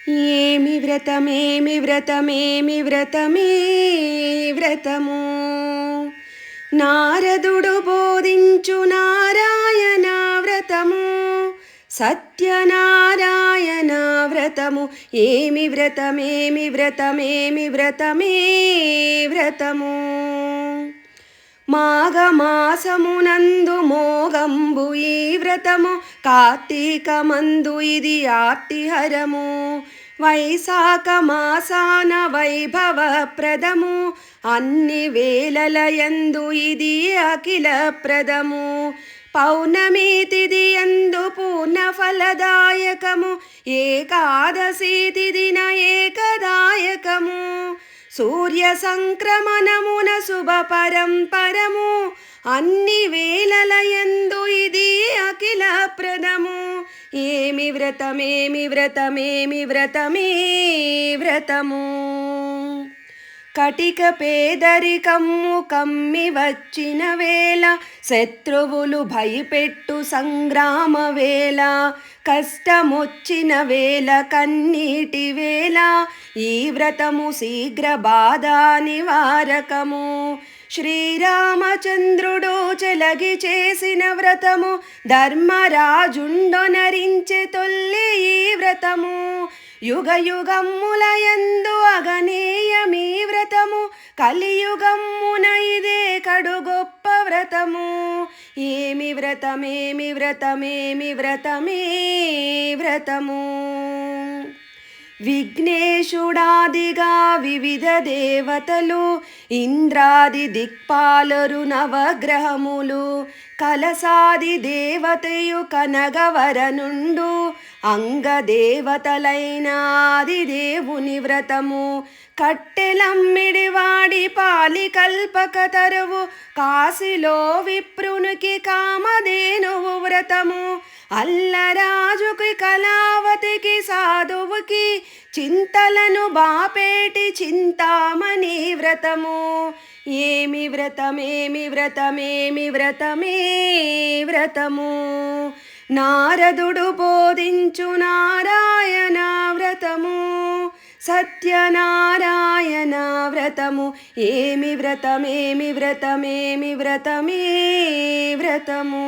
ఏమి వ్రతమేమి వ్రతమేమి వ్రతమే వ్రతము నారదుడు బోధించు నారాయణ వ్రతము సత్యనారాయణ వ్రతము ఏమి వ్రతమేమి వ్రతమేమి వ్రతమే వ్రతము మాఘమాసమునందు మోగంబు ఈ వ్రతము కార్తీకమందు ఇది ఆర్తిహరము వైశాఖ మాసాన వైభవప్రదము అన్ని వేళలయందు ఇది అఖిల ప్రదము పౌర్ణమి తిథి యందు పూర్ణ ఫలదాయకము ఏకాదశి తిథిన ఏకదాయకము సూర్య సంక్రమణమున శుభ పరంపరము అన్ని వేళలయందు ఇది అఖిల ప్రదము ఏమి వ్రతమేమి వ్రతమేమి వ్రతమే వ్రతము కటిక పేదరికమ్ము కమ్మి వచ్చిన వేళ శత్రువులు భయపెట్టు సంగ్రామ వేళ కష్టమొచ్చిన వేళ కన్నీటి వేళ ఈ వ్రతము శీఘ్ర బాధ నివారకము శ్రీరామచంద్రుడు చెలగి చేసిన వ్రతము ధర్మరాజుండొనరించె తొల్లి ఈ వ్రతము యుగ యుగమ్ములయందు అగనేయమీ వ్రతము కలియుగమ్మున ఇదే కడు గొప్ప వ్రతము ఏమి వ్రతమేమి వ్రతమేమి వ్రతమే వ్రతము విఘ్నేశుడాదిగా వివిధ దేవతలు ఇంద్రాది దిక్పాలరు నవగ్రహములు కలసాది దేవతయు కనగవరనుండు అంగదేవతలైన ఆది దేవుని వ్రతము కట్టెలమ్మిడివాడి పాలి కల్పక తరువు కాశీలో విప్రునికి కామధేనువు వ్రతము అల్లరాజుకి కళావతికి సాధువుకి చింతలను బాపేటి చింతామణి వ్రతము ఏమి వ్రతమేమి వ్రతమేమి వ్రతమే వ్రతము నారదుడు బోధించు నారాయణ వ్రతము సత్యనారాయణ వ్రతము ఏమి వ్రతమేమి వ్రతమేమి వ్రతమే వ్రతము